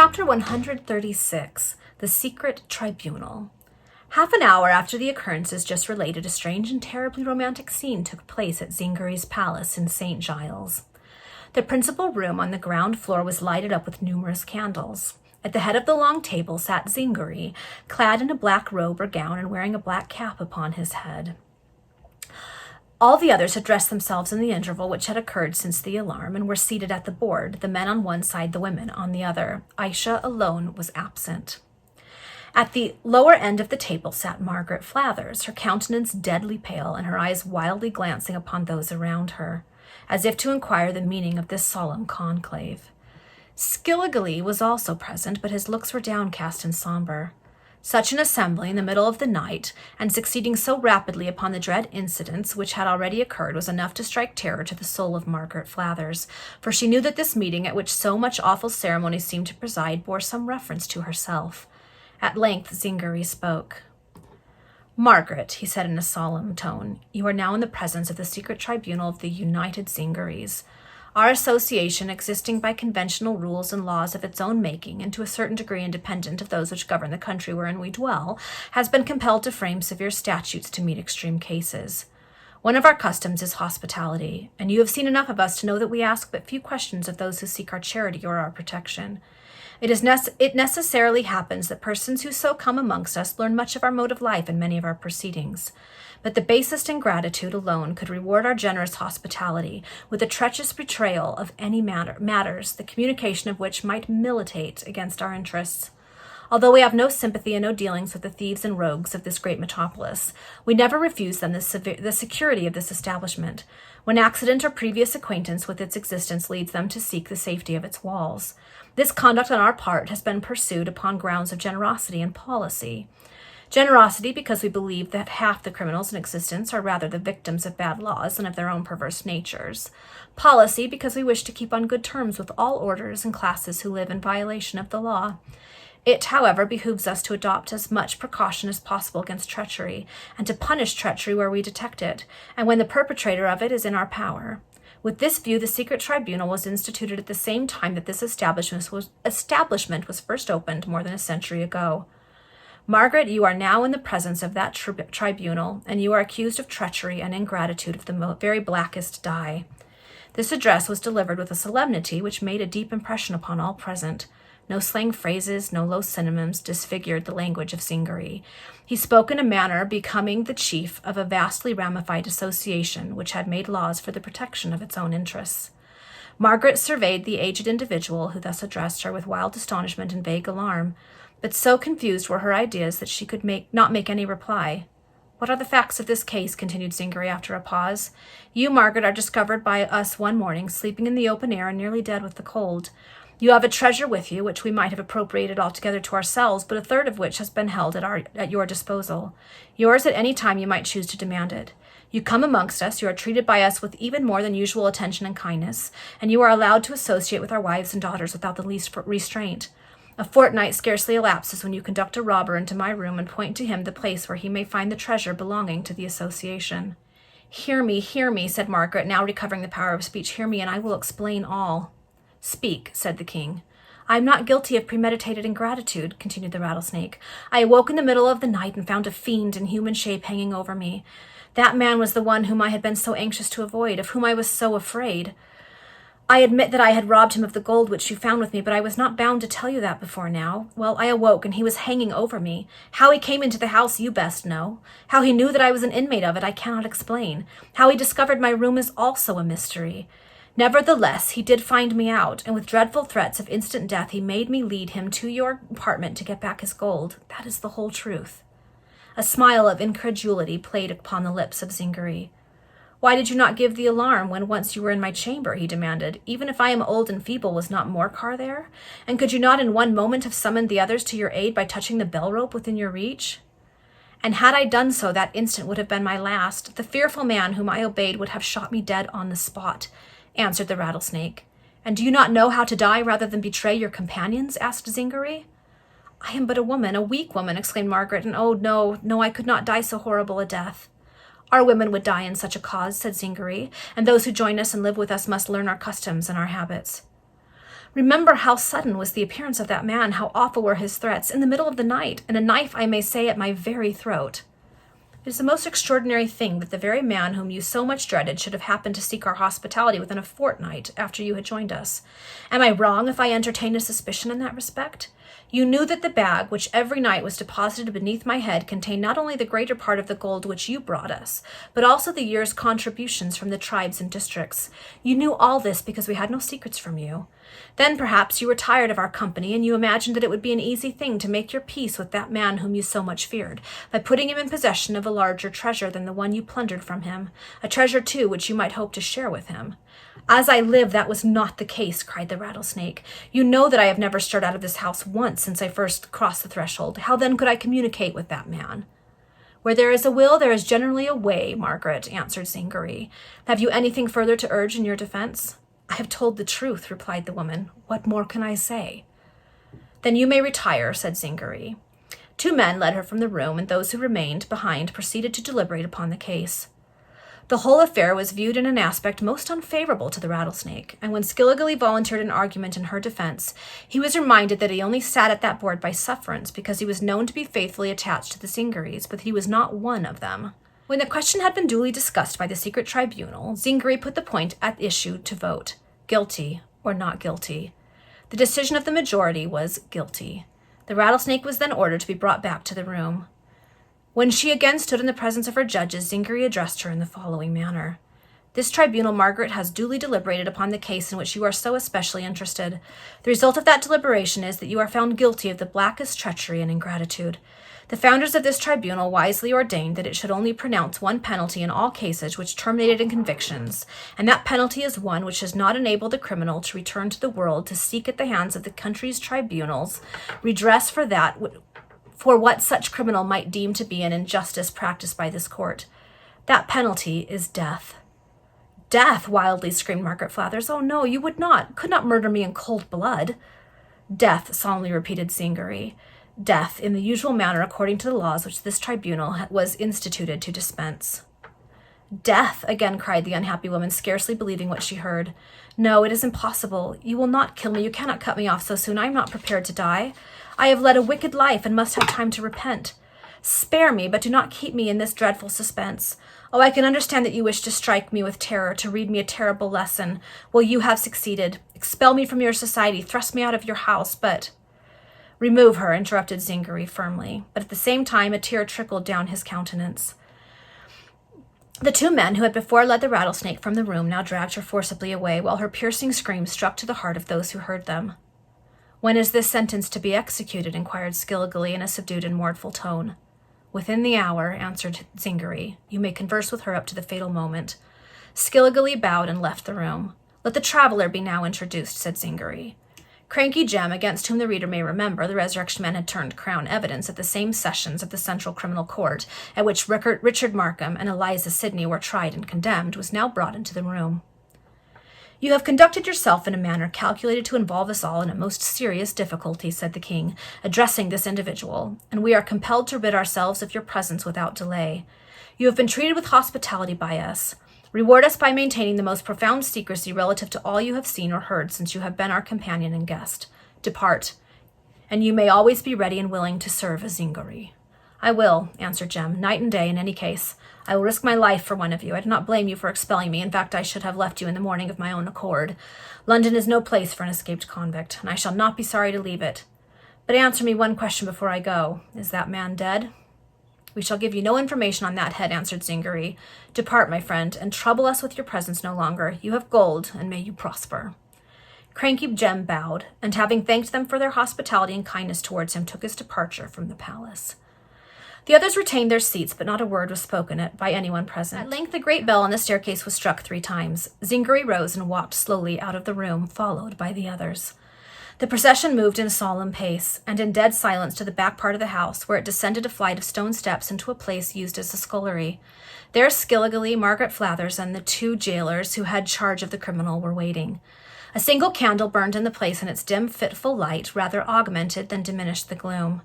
Chapter 136, The Secret Tribunal. Half an hour after the occurrences just related, a strange and terribly romantic scene took place at Zingary's palace in St. Giles. The principal room on the ground floor was lighted up with numerous candles. At the head of the long table sat Zingary, clad in a black robe or gown and wearing a black cap upon his head. All the others had dressed themselves in the interval which had occurred since the alarm and were seated at the board, the men on one side, the women on the other. Aisha alone was absent. At the lower end of the table sat Margaret Flathers, her countenance deadly pale and her eyes wildly glancing upon those around her, as if to inquire the meaning of this solemn conclave. Skilligalee was also present, but his looks were downcast and somber. Such an assembly in the middle of the night, and succeeding so rapidly upon the dread incidents which had already occurred, was enough to strike terror to the soul of Margaret Flathers, for she knew that this meeting, at which so much awful ceremony seemed to preside, bore some reference to herself. At length Zingary spoke. "Margaret," he said in a solemn tone, "you are now in the presence of the secret tribunal of the United Zingaries. Our association, existing by conventional rules and laws of its own making, and to a certain degree independent of those which govern the country wherein we dwell, has been compelled to frame severe statutes to meet extreme cases. One of our customs is hospitality, and you have seen enough of us to know that we ask but few questions of those who seek our charity or our protection. It necessarily happens that persons who so come amongst us learn much of our mode of life and many of our proceedings. But the basest ingratitude alone could reward our generous hospitality with a treacherous betrayal of any matters, the communication of which might militate against our interests. Although we have no sympathy and no dealings with the thieves and rogues of this great metropolis, we never refuse them the security of this establishment, when accident or previous acquaintance with its existence leads them to seek the safety of its walls. This conduct on our part has been pursued upon grounds of generosity and policy. Generosity, because we believe that half the criminals in existence are rather the victims of bad laws than of their own perverse natures. Policy, because we wish to keep on good terms with all orders and classes who live in violation of the law. It, however, behooves us to adopt as much precaution as possible against treachery, and to punish treachery where we detect it, and when the perpetrator of it is in our power. With this view, the secret tribunal was instituted at the same time that this establishment was first opened more than a century ago. Margaret, you are now in the presence of that tribunal, and you are accused of treachery and ingratitude of the very blackest dye." This address was delivered with a solemnity which made a deep impression upon all present. No slang phrases, no low synonyms disfigured the language of Zingary. He spoke in a manner becoming the chief of a vastly ramified association which had made laws for the protection of its own interests. Margaret surveyed the aged individual who thus addressed her with wild astonishment and vague alarm, but so confused were her ideas that she could not make any reply. "What are the facts of this case?" continued Zingary after a pause. "You, Margaret, are discovered by us one morning, sleeping in the open air and nearly dead with the cold. You have a treasure with you, which we might have appropriated altogether to ourselves, but a third of which has been held at your disposal. Yours at any time you might choose to demand it. You come amongst us, you are treated by us with even more than usual attention and kindness, and you are allowed to associate with our wives and daughters without the least restraint. A fortnight scarcely elapses when you conduct a robber into my room and point to him the place where he may find the treasure belonging to the association." Hear me," said Margaret, now recovering the power of speech. "Hear me, and I will explain all." "Speak," said the king. "I am not guilty of premeditated ingratitude," continued the rattlesnake. "I awoke in the middle of the night and found a fiend in human shape hanging over me. That man was the one whom I had been so anxious to avoid, of whom I was so afraid. I admit that I had robbed him of the gold which you found with me, but I was not bound to tell you that before now. Well, I awoke, and he was hanging over me. How he came into the house you best know. How he knew that I was an inmate of it I cannot explain. How he discovered my room is also a mystery. Nevertheless, he did find me out, and with dreadful threats of instant death he made me lead him to your apartment to get back his gold. That is the whole truth." A smile of incredulity played upon the lips of Zingary. "Why did you not give the alarm when once you were in my chamber?" he demanded. "Even if I am old and feeble, was not Morcar there? And could you not in one moment have summoned the others to your aid by touching the bell rope within your reach?" "And had I done so, that instant would have been my last. The fearful man whom I obeyed would have shot me dead on the spot," answered the rattlesnake. "And do you not know how to die rather than betray your companions?" asked Zingary. "I am but a woman, a weak woman," exclaimed Margaret, "and oh, no, I could not die so horrible a death." "Our women would die in such a cause," said Zingary, "and those who join us and live with us must learn our customs and our habits." Remember how sudden was the appearance of that man, how awful were his threats, in the middle of the night, and a knife, I may say, at my very throat. It is the most extraordinary thing that the very man whom you so much dreaded should have happened to seek our hospitality within a fortnight after you had joined us. Am I wrong if I entertain a suspicion in that respect? You knew that the bag, which every night was deposited beneath my head, contained not only the greater part of the gold which you brought us, but also the year's contributions from the tribes and districts. You knew all this because we had no secrets from you. Then perhaps you were tired of our company, and you imagined that it would be an easy thing to make your peace with that man whom you so much feared, by putting him in possession of a larger treasure than the one you plundered from him, a treasure, too, which you might hope to share with him. As I live, that was not the case, cried the rattlesnake. You know that I have never stirred out of this house once since I first crossed the threshold. How then could I communicate with that man? Where there is a will, there is generally a way, Margaret, answered Zingari. Have you anything further to urge in your defense? I have told the truth, replied the woman. What more can I say? Then you may retire, said Zingari. 2 men led her from the room, and those who remained behind proceeded to deliberate upon the case. The whole affair was viewed in an aspect most unfavorable to the rattlesnake, and when Skilligalee volunteered an argument in her defense, he was reminded that he only sat at that board by sufferance because he was known to be faithfully attached to the Zingaris, but he was not one of them. When the question had been duly discussed by the secret tribunal, Zingari put the point at issue to vote, guilty or not guilty. The decision of the majority was guilty. The rattlesnake was then ordered to be brought back to the room. When she again stood in the presence of her judges, Zingari addressed her in the following manner. This tribunal, Margaret, has duly deliberated upon the case in which you are so especially interested. The result of that deliberation is that you are found guilty of the blackest treachery and ingratitude. The founders of this tribunal wisely ordained that it should only pronounce one penalty in all cases which terminated in convictions, and that penalty is one which does not enable the criminal to return to the world to seek at the hands of the country's tribunals redress for what such criminal might deem to be an injustice practiced by this court. That penalty is death. Death, wildly screamed Margaret Flathers. Oh no, you could not murder me in cold blood. Death, solemnly repeated Zingari. Death, in the usual manner according to the laws which this tribunal was instituted to dispense. Death, again cried the unhappy woman, scarcely believing what she heard. No, it is impossible. You will not kill me. You cannot cut me off so soon. I am not prepared to die. I have led a wicked life and must have time to repent. Spare me, but do not keep me in this dreadful suspense. Oh, I can understand that you wish to strike me with terror, to read me a terrible lesson. Well, you have succeeded. Expel me from your society, thrust me out of your house, but... Remove her, interrupted Zingari firmly, but at the same time a tear trickled down his countenance. The 2 men who had before led the rattlesnake from the room now dragged her forcibly away, while her piercing screams struck to the heart of those who heard them. When is this sentence to be executed? Inquired Skilligalee in a subdued and mournful tone. Within the hour, answered Zingari. You may converse with her up to the fatal moment. Skilligalee bowed and left the room. Let the traveller be now introduced, said Zingari. Cranky Jem, against whom the reader may remember the Resurrection Man had turned crown evidence at the same sessions of the Central Criminal Court at which Richard Markham and Eliza Sidney were tried and condemned, was now brought into the room. You have conducted yourself in a manner calculated to involve us all in a most serious difficulty, said the king, addressing this individual, and we are compelled to rid ourselves of your presence without delay. You have been treated with hospitality by us. Reward us by maintaining the most profound secrecy relative to all you have seen or heard since you have been our companion and guest. Depart, and you may always be ready and willing to serve as Zingari. I will, answered Jem, night and day in any case. I will risk my life for one of you. I do not blame you for expelling me. In fact, I should have left you in the morning of my own accord. London is no place for an escaped convict, and I shall not be sorry to leave it. But answer me one question before I go. Is that man dead? We shall give you no information on that head, answered Zingari. Depart, my friend, and trouble us with your presence no longer. You have gold, and may you prosper. Cranky Jem bowed, and having thanked them for their hospitality and kindness towards him, took his departure from the palace. The others retained their seats, but not a word was spoken by anyone present. At length the great bell on the staircase was struck 3 times. Zingari rose and walked slowly out of the room, followed by the others. The procession moved in a solemn pace, and in dead silence to the back part of the house, where it descended a flight of stone steps into a place used as a scullery. There Skilligalee, Margaret Flathers, and the 2 jailers who had charge of the criminal were waiting. A single candle burned in the place, and its dim, fitful light rather augmented than diminished the gloom.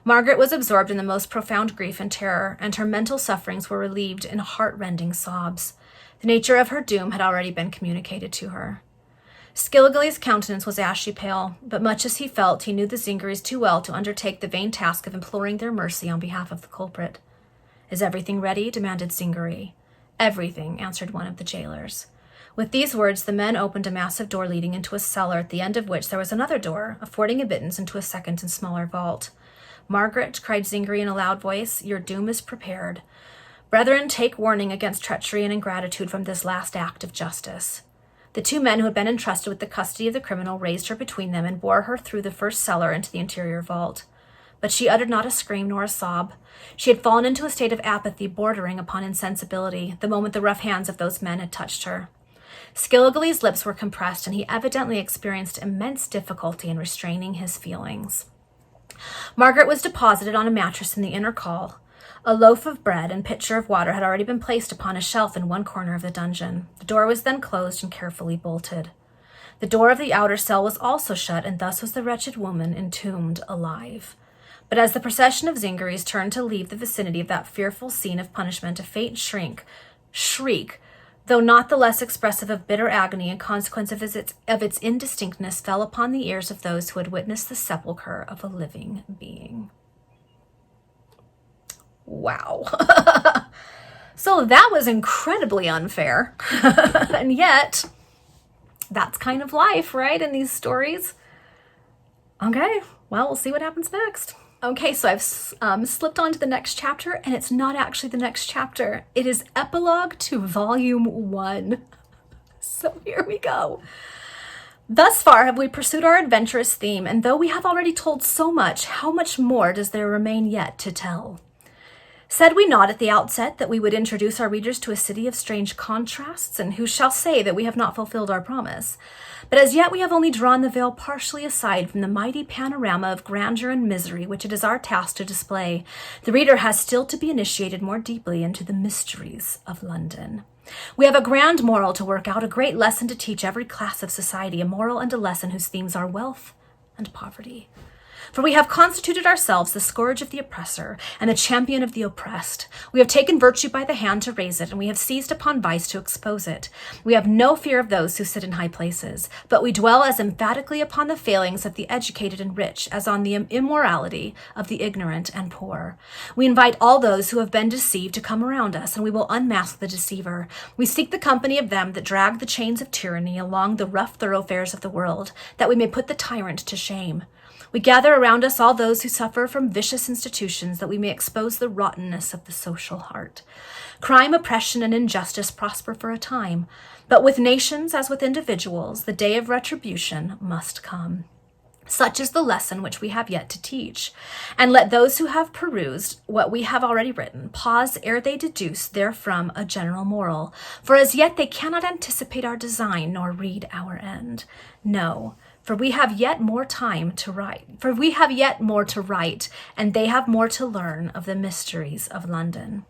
Margaret was absorbed in the most profound grief and terror, and her mental sufferings were relieved in heart-rending sobs. The nature of her doom had already been communicated to her. Skilligaly's countenance was ashy pale, but much as he felt, he knew the Zingarees too well to undertake the vain task of imploring their mercy on behalf of the culprit. "Is everything ready?" demanded Zingaree. "Everything," answered one of the jailers. With these words, the men opened a massive door leading into a cellar, at the end of which there was another door, affording admittance into a second and smaller vault. "Margaret," cried Zingaree in a loud voice, "your doom is prepared. Brethren, take warning against treachery and ingratitude from this last act of justice." The two men who had been entrusted with the custody of the criminal raised her between them and bore her through the first cellar into the interior vault. But she uttered not a scream nor a sob. She had fallen into a state of apathy bordering upon insensibility the moment the rough hands of those men had touched her. Skilligaly's lips were compressed, and he evidently experienced immense difficulty in restraining his feelings. Margaret was deposited on a mattress in the inner hall. A loaf of bread and pitcher of water had already been placed upon a shelf in one corner of the dungeon. The door was then closed and carefully bolted. The door of the outer cell was also shut, and thus was the wretched woman entombed alive. But as the procession of Zingarees turned to leave the vicinity of that fearful scene of punishment, a faint shriek, though not the less expressive of bitter agony in consequence of its indistinctness, fell upon the ears of those who had witnessed the sepulchre of a living being. Wow. So that was incredibly unfair. And yet, that's kind of life, right, in these stories? Okay, well, we'll see what happens next. Okay, so I've slipped on to the next chapter, and it's not actually the next chapter. It is epilogue to volume 1. So here we go. Thus far have we pursued our adventurous theme, and though we have already told so much, how much more does there remain yet to tell? Said we not at the outset that we would introduce our readers to a city of strange contrasts, and who shall say that we have not fulfilled our promise? But as yet we have only drawn the veil partially aside from the mighty panorama of grandeur and misery which it is our task to display. The reader has still to be initiated more deeply into the mysteries of London. We have a grand moral to work out, a great lesson to teach every class of society, a moral and a lesson whose themes are wealth and poverty. For we have constituted ourselves the scourge of the oppressor and the champion of the oppressed. We have taken virtue by the hand to raise it, and we have seized upon vice to expose it. We have no fear of those who sit in high places, but we dwell as emphatically upon the failings of the educated and rich as on the immorality of the ignorant and poor. We invite all those who have been deceived to come around us, and we will unmask the deceiver. We seek the company of them that drag the chains of tyranny along the rough thoroughfares of the world, that we may put the tyrant to shame. We gather around us all those who suffer from vicious institutions, that we may expose the rottenness of the social heart. Crime, oppression, and injustice prosper for a time, but with nations as with individuals, the day of retribution must come. Such is the lesson which we have yet to teach. And let those who have perused what we have already written pause ere they deduce therefrom a general moral, for as yet they cannot anticipate our design nor read our end. No, for we have yet more time to write. For we have yet more to write, and they have more to learn of the mysteries of London.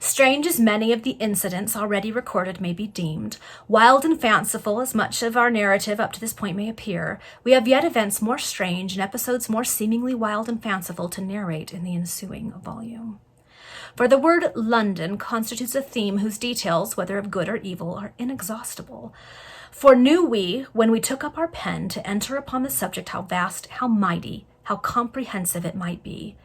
Strange as many of the incidents already recorded may be deemed, wild and fanciful as much of our narrative up to this point may appear, we have yet events more strange and episodes more seemingly wild and fanciful to narrate in the ensuing volume. For the word London constitutes a theme whose details, whether of good or evil, are inexhaustible. For knew we, when we took up our pen to enter upon the subject, how vast, how mighty, how comprehensive it might be.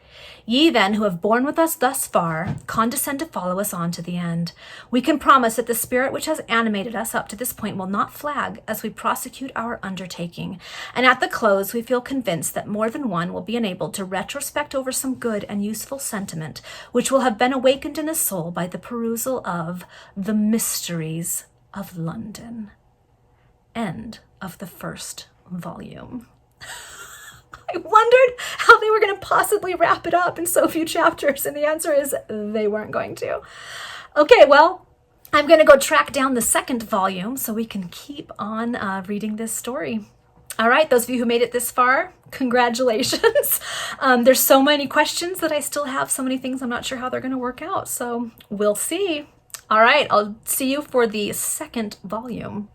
Ye then, who have borne with us thus far, condescend to follow us on to the end. We can promise that the spirit which has animated us up to this point will not flag as we prosecute our undertaking, and at the close we feel convinced that more than one will be enabled to retrospect over some good and useful sentiment which will have been awakened in the soul by the perusal of The Mysteries of London. End of the first volume. I wondered how they were going to possibly wrap it up in so few chapters, and the answer is they weren't going to. Okay, well, I'm going to go track down the second volume so we can keep on reading this story. All right, those of you who made it this far, congratulations. There's so many questions that I still have, so many things I'm not sure how they're going to work out, so we'll see. All right, I'll see you for the second volume.